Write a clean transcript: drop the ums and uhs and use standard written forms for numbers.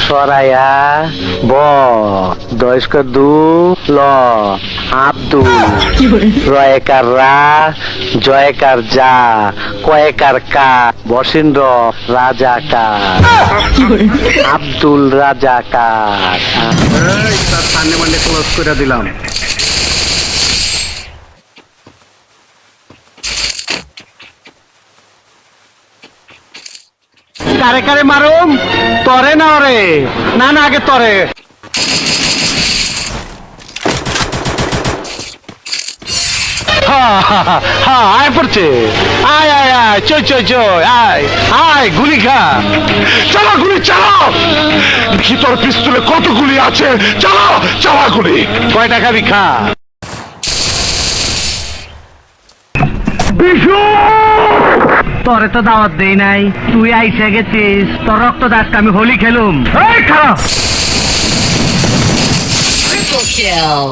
সরাইয়া ব দয়স্কর দু ল আব্দুল রয়েকার রা জয়কার যা কয়েকার কা বসিন্দ্র রাজাকার আব্দুল রাজাকার। তার সামনে মান্ডে ক্লোজ করে দিলাম। কারে কারে মারুম? তরে না ওরে? না না আগে তরে। আয় পড়ছে, আয় আয় আয়, চই চই চই, আয় আয়, গুলি খা। চালা গুলি চালাও। দেখি তোর পিস্তলে কত গুলি আছে। চালাও চালা গুলি। কয়টা খাবি খা। তোরে তো দাওয়াত দেই নাই, তুই আইসে গেছিস, তোর রক্ত দাসকে আমি হোলি খেলুম। এই খারাপ Triple kill.